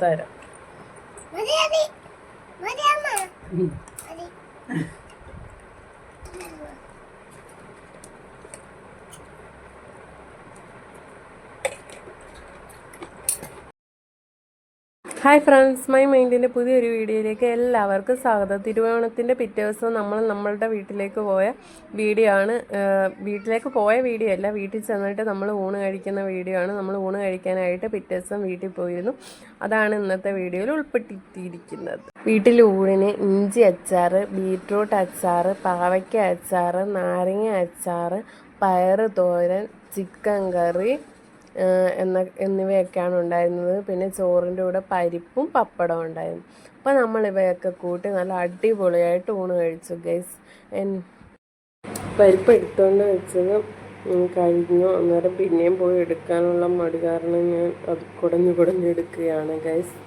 തരാം. Hi friends, my മൈൻഡിൻ്റെ പുതിയൊരു വീഡിയോയിലേക്ക് എല്ലാവർക്കും സ്വാഗതം. തിരുവോണത്തിൻ്റെ പിറ്റേ ദിവസം നമ്മളുടെ വീട്ടിലേക്ക് പോയ വീഡിയോ ആണ്. വീട്ടിലേക്ക് പോയ വീഡിയോ അല്ല, വീട്ടിൽ ചെന്നിട്ട് നമ്മൾ ഊണ് കഴിക്കുന്ന വീഡിയോ ആണ്. നമ്മൾ ഊണ് കഴിക്കാനായിട്ട് പിറ്റേ ദിവസം വീട്ടിൽ പോയിരുന്നു. അതാണ് ഇന്നത്തെ വീഡിയോയിൽ ഉൾപ്പെട്ടിരിക്കുന്നത്. വീട്ടിൽ ഊണിന് ഇഞ്ചി അച്ചാർ, ബീറ്റ്റൂട്ട് അച്ചാർ, പാവയ്ക്ക അച്ചാർ, നാരങ്ങ അച്ചാർ, പയറ് തോരൻ, ചിക്കൻ കറി എന്നിവയൊക്കെയാണ് ഉണ്ടായിരുന്നത്. പിന്നെ ചോറിൻ്റെ കൂടെ പരിപ്പും പപ്പടവും ഉണ്ടായിരുന്നു. അപ്പോൾ നമ്മൾ ഇവയൊക്കെ കൂട്ടി നല്ല അടിപൊളിയായിട്ട് ഊണ് കഴിച്ചു ഗൈസ്. പരിപ്പ് എടുത്തുകൊണ്ട് വെച്ചത് കഴിഞ്ഞു. അന്നേരം പിന്നെയും പോയി എടുക്കാനുള്ള മടി കാരണം ഞാൻ അത് കുടഞ്ഞെടുക്കുകയാണ് ഗൈസ്.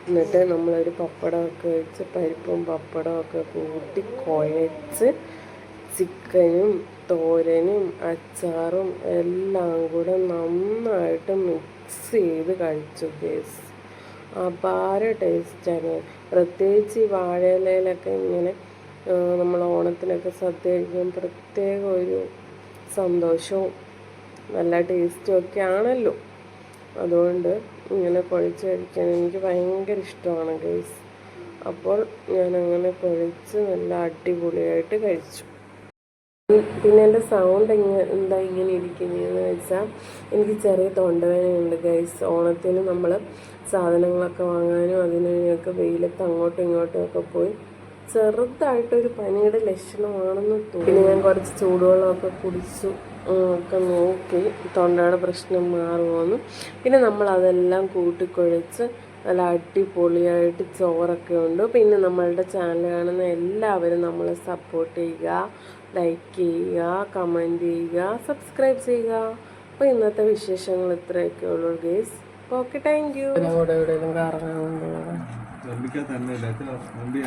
എന്നിട്ട് നമ്മളൊരു പപ്പടമൊക്കെ വെച്ച് പരിപ്പും പപ്പടമൊക്കെ കൂട്ടി കുഴച്ച് ചിക്കനും തോരനും അച്ചാറും എല്ലാം കൂടെ നന്നായിട്ട് മിക്സ് ചെയ്ത് കഴിച്ചു ഗൈസ്. അപാര ടേസ്റ്റാണ്. പ്രത്യേകിച്ച് ഈ വാഴയിലയിലൊക്കെ ഇങ്ങനെ നമ്മൾ ഓണത്തിനൊക്കെ സദ്യ കഴിക്കുമ്പോൾ പ്രത്യേക ഒരു സന്തോഷവും നല്ല ടേസ്റ്റും ഒക്കെ ആണല്ലോ. അതുകൊണ്ട് ഇങ്ങനെ കുഴച്ച് കഴിക്കാൻ എനിക്ക് ഭയങ്കര ഇഷ്ടമാണ് ഗൈസ്. അപ്പോൾ ഞാനങ്ങനെ കുഴച്ച് നല്ല അടിപൊളിയായിട്ട് കഴിച്ചു. പിന്നെ എൻ്റെ സൗണ്ട് ഇങ്ങനെ ഇരിക്കുന്നതെന്ന് വെച്ചാൽ എനിക്ക് ചെറിയ തൊണ്ടവേദനയുണ്ട് ഗൈസ്. ഓണത്തിന് നമ്മൾ സാധനങ്ങളൊക്കെ വാങ്ങാനും അതിനൊക്കെ വെയിലത്ത് അങ്ങോട്ടും ഇങ്ങോട്ടും ഒക്കെ പോയി ചെറുതായിട്ടൊരു പനിയുടെ ലക്ഷണമാണെന്ന് തോന്നി. പിന്നെ ഞാൻ കുറച്ച് ചൂടുവെള്ളമൊക്കെ കുടിച്ചു ഒക്കെ നോക്കി തൊണ്ടയുടെ പ്രശ്നം മാറുമെന്ന്. പിന്നെ നമ്മളതെല്ലാം കൂട്ടിക്കുഴച്ച് നല്ല അടിപൊളിയായിട്ട് ചോറൊക്കെ ഉണ്ട്. പിന്നെ നമ്മളുടെ ചാനൽ കാണുന്ന എല്ലാവരും നമ്മളെ സപ്പോർട്ട് ചെയ്യുക, ലൈക്ക് ചെയ്യുക, കമൻറ്റ് ചെയ്യുക, സബ്സ്ക്രൈബ് ചെയ്യുക. അപ്പോൾ ഇന്നത്തെ വിശേഷങ്ങൾ ഇത്രയൊക്കെ ഉള്ളൂ ഗേസ്. Okay, thank you. ഇവിടെ എവിടെയെങ്കിലും കറങ്ങാൻ വണ്ടി